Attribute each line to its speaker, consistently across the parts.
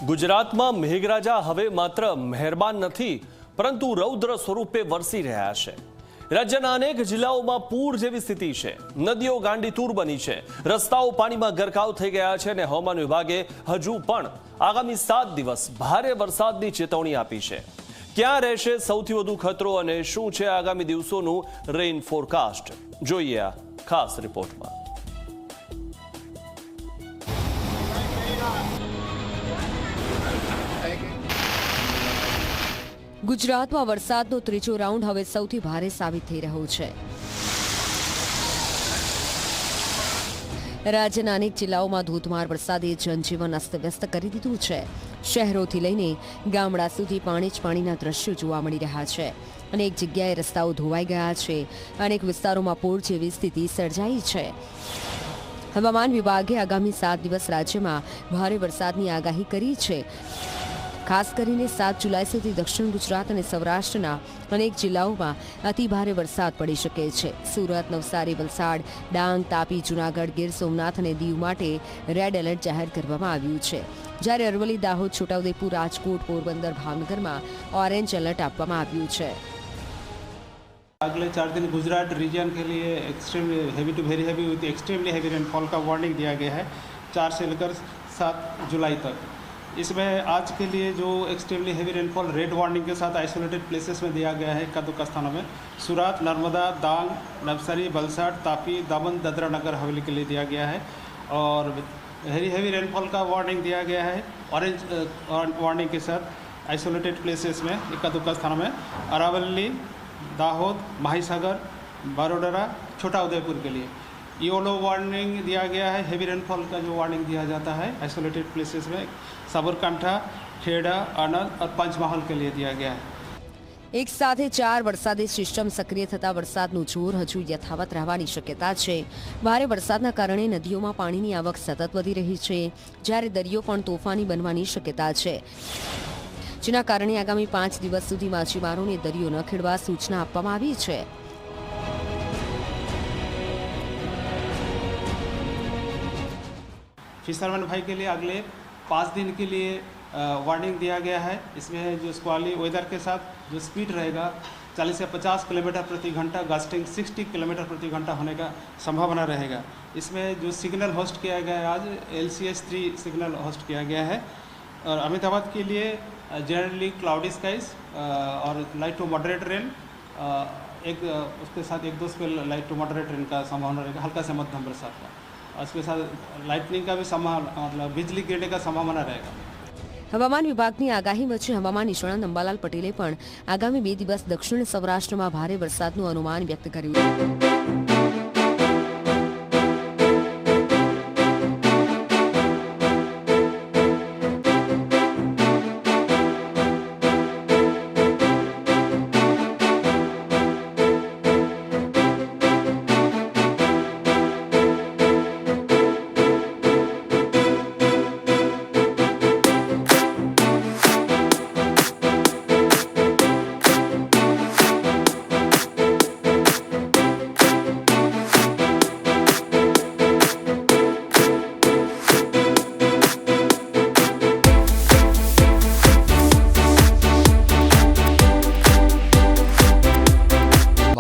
Speaker 1: ગુજરાતમાં મેઘરાજા હવે માત્ર મહેરબાન નથી પરંતુ રૌદ્ર સ્વરૂપે વરસી રહ્યા છે। રાજ્યના અનેક જિલ્લાઓમાં પૂર જેવી સ્થિતિ છે। નદીઓ ગાંડીતુર બની છે, રસ્તાઓ પાણીમાં ગરકાવ થઈ ગયા છે અને હવામાન વિભાગે હજુ પણ આગામી 7 દિવસ ભારે વરસાદની ચેતવણી આપી છે। ક્યાં રહેશે સૌથી વધુ ખતરો અને શું છે આગામી દિવસોનું રેઇન ફોરકાસ્ટ, જોઈએ આ ખાસ રિપોર્ટમાં।
Speaker 2: ગુજરાતમાં વરસાદનો ત્રીજો રાઉન્ડ હવે સૌથી ભારે સાબિત થઈ રહ્યો છે। રાજ્યના અનેક જિલ્લાઓમાં ધોધમાર વરસાદે જનજીવન અસ્તવ્યસ્ત કરી દીધું છે। શહેરોથી લઈને ગામડા સુધી પાણી જ પાણીના દ્રશ્યો જોવા મળી રહ્યા છે। અનેક જગ્યાએ રસ્તાઓ ધોવાઈ ગયા છે, અનેક વિસ્તારોમાં પૂર જેવી સ્થિતિ સર્જાઈ છે। હવામાન વિભાગે આગામી 7 દિવસ રાજ્યમાં ભારે વરસાદની આગાહી કરી છે। ખાસ કરીને 7 જુલાઈ સુધી દક્ષિણ ગુજરાત અને સૌરાષ્ટ્રના અનેક જિલ્લાઓમાં અતિભારે વરસાદ પડી શકે છે। સુરત, નવસારી, વલસાડ, ડાંગ, તાપી, જૂનાગઢ, ગીર સોમનાથ અને દીવ માટે રેડ એલર્ટ જાહેર કરવામાં આવ્યું છે, જ્યારે અરવલ્લી, દાહોદ, છોટાઉદેપુર, રાજકોટ, પોરબંદર, ભાવનગરમાં ઓરેન્જ એલર્ટ આપવામાં આવ્યું છે।
Speaker 3: अगले 4 दिन गुजरात रीजन के लिए extremely heavy to very heavy with extremely heavy rainfall का वार्निंग दिया गया है 4 से लेकर 7 जुलाई तक। इसमें आज के लिए जो extremely heavy rainfall red warning के साथ आइसोलेटेड प्लेसेस में दिया गया है इक्का दुक्का स्थानों में सूरत, नर्मदा, डांग, नवसारी, वलसाड, तापी, दमन, दादरा नगर हवेली के लिए दिया गया है। और हैवी रेनफॉल का वार्निंग दिया गया है ऑरेंज वार्निंग के साथ आइसोलेटेड प्लेसेस में इक्का दुक्का स्थानों में अरावली, दाहोद, माहीसागर, बड़ोदरा, छोटा उदयपुर के लिए येलो वार्निंग दिया गया है। हैवी रेनफॉल का जो वार्निंग दिया जाता है आइसोलेटेड प्लेसेस में साबरकांठा, खेड़ा, आनंद और पंचमहाल के लिए दिया गया है।
Speaker 2: એક સાથે 4 વરસાદી સિસ્ટમ સક્રિય થતા વરસાદનું જોર હજુ યથાવત રહેવાની શક્યતા છે। ભારે વરસાદના કારણે નદીઓમાં પાણીની આવક સતત વધી રહી છે, જ્યારે દરિયો પણ તોફાની બનવાની શક્યતા છે, જેના કારણે આગામી 5 દિવસ સુધી માછીમારોને દરિયો ન ખેડવા સૂચના આપવામાં આવી છે।
Speaker 3: फिशरमैन भाई के लिए अगले 5 दिन के लिए वार्निंग दिया गया है। इसमें जो स्क्वाली वेदर के साथ जो स्पीड रहेगा 40 से 50 किलोमीटर प्रति घंटा, गस्टिंग 60 किलोमीटर प्रति घंटा होने का संभावना रहेगा। इसमें जो सिग्नल होस्ट किया गया है आज LCS 3 सिग्नल होस्ट किया गया है। और अहमदाबाद के लिए जनरली क्लाउडी स्काइज और लाइट टू मॉडरेट रेन, एक उसके साथ 1-2 spell light to moderate rain का संभावना रहेगा, हल्का से मध्यम बरसात का। और उसके साथ लाइटनिंग का भी मतलब बिजली गिरने का संभावना रहेगा।
Speaker 2: હવામાન વિભાગની આગાહી વચ્ચે હવામાન નિષ્ણાત અંબાલાલ પટેલે પણ આગામી 2 દિવસ દક્ષિણ સૌરાષ્ટ્રમાં ભારે વરસાદનું અનુમાન વ્યક્ત કર્યું છે।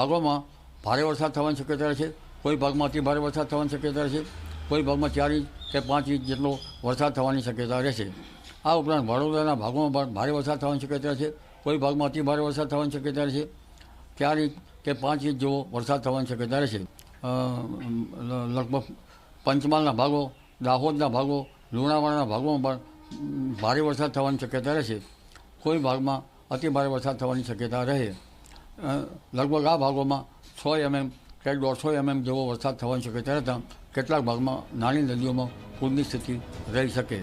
Speaker 4: ભાગોમાં ભારે વરસાદ થવાની શક્યતા છે, કોઈ ભાગમાં અતિ ભારે વરસાદ થવાની શક્યતા છે, કોઈ ભાગમાં 4 ઇંચ કે 5 ઇંચ જેટલો વરસાદ થવાની શક્યતા રહેશે। આ ઉપરાંત વડોદરાના ભાગોમાં પણ ભારે વરસાદ થવાની શક્યતા છે, કોઈ ભાગમાં અતિ ભારે વરસાદ થવાની શક્યતા રહેશે, 4 ઇંચ કે 5 ઇંચ જેવો વરસાદ થવાની શક્યતા રહેશે। લગભગ પંચમહાલના ભાગો, દાહોદના ભાગો, લુણાવાડાના ભાગોમાં પણ ભારે વરસાદ થવાની શક્યતા રહેશે, કોઈ ભાગમાં અતિ ભારે વરસાદ થવાની શક્યતા રહે। લગભગ આ ભાગોમાં 100 mm કે 150 mm જેવો વરસાદ થવાની શક્યતા રહેતા કેટલાક ભાગમાં નાની નદીઓમાં પૂરની સ્થિતિ રહી શકે।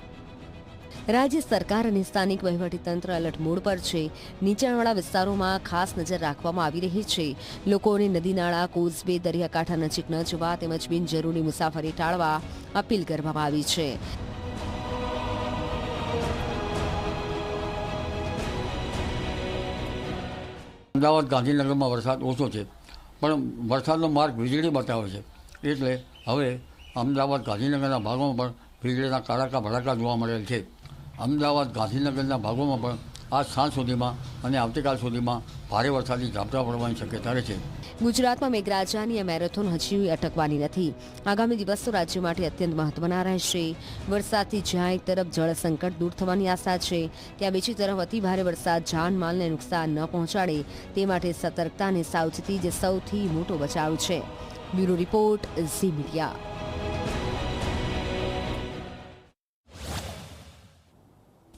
Speaker 2: રાજ્ય સરકાર અને સ્થાનિક વહીવટીતંત્ર એલર્ટ મોડ પર છે। નીચાણવાળા વિસ્તારોમાં ખાસ નજર રાખવામાં આવી રહી છે। લોકોને નદી નાળા, કોઝવે, દરિયાકાંઠા નજીક ન જવા તેમજ બિનજરૂરી મુસાફરી ટાળવા અપીલ કરવામાં આવી છે।
Speaker 4: અમદાવાદ, ગાંધીનગરમાં વરસાદ ઓછો છે, પણ વરસાદનો માર્ગ વીજળી બતાવે છે, એટલે હવે અમદાવાદ, ગાંધીનગરના ભાગોમાં પણ વીજળીના કડાકા ભડાકા જોવા મળેલ છે। અમદાવાદ ગાંધીનગરના ભાગોમાં પણ આજ સાંજ સુધીમાં અને આવતીકાલ સુધીમાં ભારે વરસાદી ઝાપટા પડવાની શક્યતા રહે છે.
Speaker 2: ગુજરાતમાં મેઘરાજાની આ મેરેથોન હજી અટકવાની નથી. આગામી દિવસો રાજ્ય માટે અત્યંત મહત્વના રહેશે. વરસાદથી જ્યાં એક તરફ જળ સંકટ દૂર થવાની આશા છે, ત્યાં બીજી તરફ અતિભારે વરસાદ જાનમાલને નુકસાન ન પહોંચાડે તે માટે સતર્કતા અને સાવચેતી જ સૌથી મોટો બચાવ છે. Bureau report, Zee media.